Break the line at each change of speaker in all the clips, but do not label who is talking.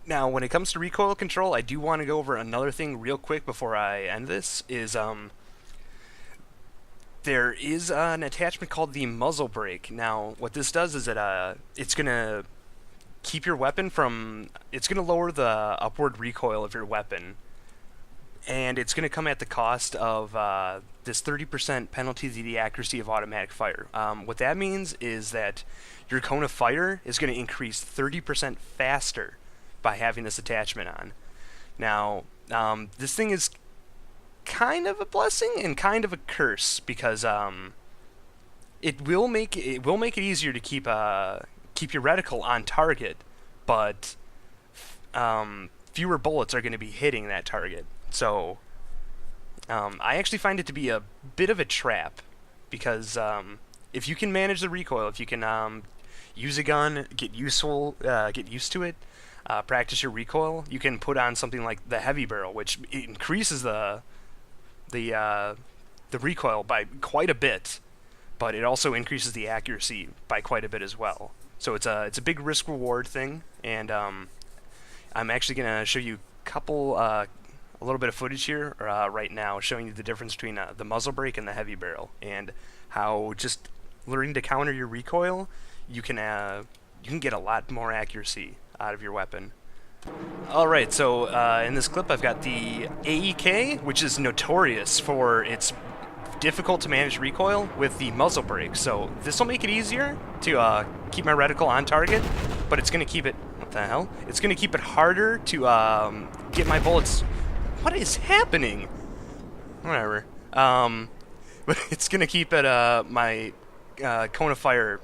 Now, when it comes to recoil control, I do want to go over another thing real quick before I end this. There is an attachment called the muzzle brake. Now, what this does is it's gonna keep your weapon from. It's gonna lower the upward recoil of your weapon, and it's gonna come at the cost of this 30% penalty to the accuracy of automatic fire. What that means is that your cone of fire is going to increase 30% faster by having this attachment on. Now, this thing is kind of a blessing and kind of a curse because it will make it easier to keep your reticle on target, but fewer bullets are going to be hitting that target. So I actually find it to be a bit of a trap because if you can manage the recoil, if you can use a gun, get used to it, practice your recoil, you can put on something like the heavy barrel, which increases the recoil by quite a bit, but it also increases the accuracy by quite a bit as well. So it's a big risk reward thing, and I'm actually gonna show you a little bit of footage here right now, showing you the difference between the muzzle brake and the heavy barrel, and how just learning to counter your recoil, you can get a lot more accuracy out of your weapon. Alright, so in this clip I've got the AEK, which is notorious for its difficult to manage recoil with the muzzle brake. So this will make it easier to keep my reticle on target, but it's going to keep it... What the hell? It's going to keep it harder to get my bullets... What is happening? Whatever. But it's going to keep it my cone of fire...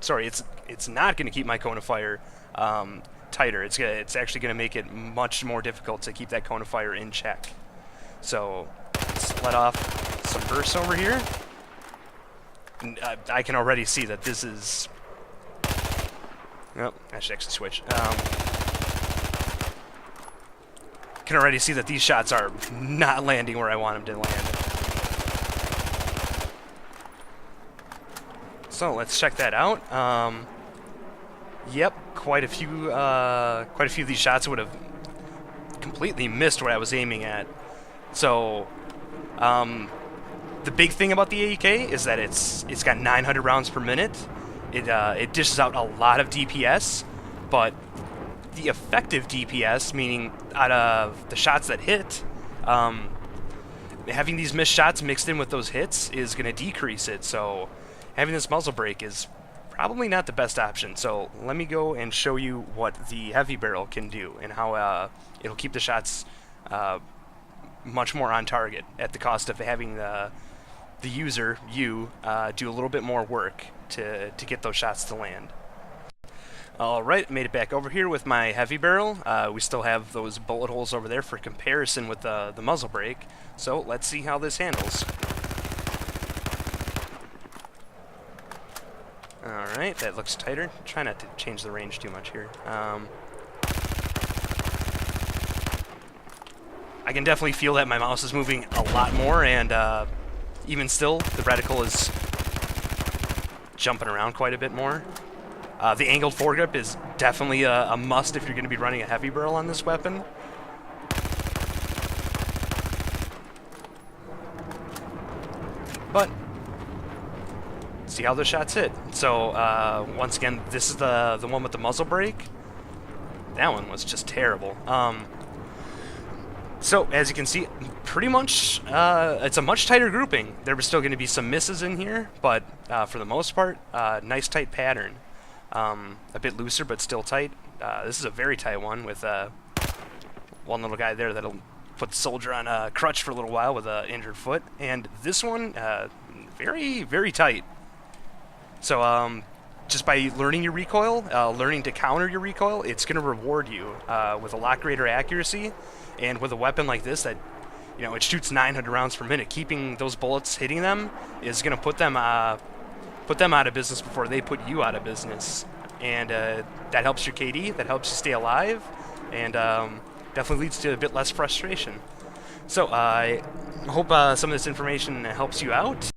sorry, it's not going to keep my cone of fire tighter. It's actually going to make it much more difficult to keep that cone of fire in check. So let's let off some bursts over here. And, I can already see that this is... Oh, I should actually switch. Can already see that these shots are not landing where I want them to land. So let's check that out. Yep, quite a few of these shots would have completely missed what I was aiming at. So, the big thing about the AEK is that it's got 900 rounds per minute. It dishes out a lot of DPS, but the effective DPS, meaning out of the shots that hit, having these missed shots mixed in with those hits is going to decrease it. So, having this muzzle brake is probably not the best option. So let me go and show you what the heavy barrel can do and how it'll keep the shots much more on target at the cost of having the user, do a little bit more work to get those shots to land. Alright, made it back over here with my heavy barrel. We still have those bullet holes over there for comparison with the muzzle brake. So let's see how this handles. Alright, that looks tighter. Try not to change the range too much here. I can definitely feel that my mouse is moving a lot more, and even still, the reticle is jumping around quite a bit more. The angled foregrip is definitely a must if you're going to be running a heavy barrel on this weapon. But see how the shots hit. So once again, this is the one with the muzzle brake. That one was just terrible. So as you can see, pretty much it's a much tighter grouping. There were still going to be some misses in here, but for the most part, nice tight pattern. A bit looser, but still tight. This is a very tight one with one little guy there that'll put the soldier on a crutch for a little while with an injured foot. And this one, very, very tight. So just by learning your recoil, learning to counter your recoil, it's going to reward you with a lot greater accuracy. And with a weapon like this that, you know, it shoots 900 rounds per minute, keeping those bullets hitting them is going to put them out of business before they put you out of business. And that helps your KD, that helps you stay alive, and definitely leads to a bit less frustration. So I hope some of this information helps you out.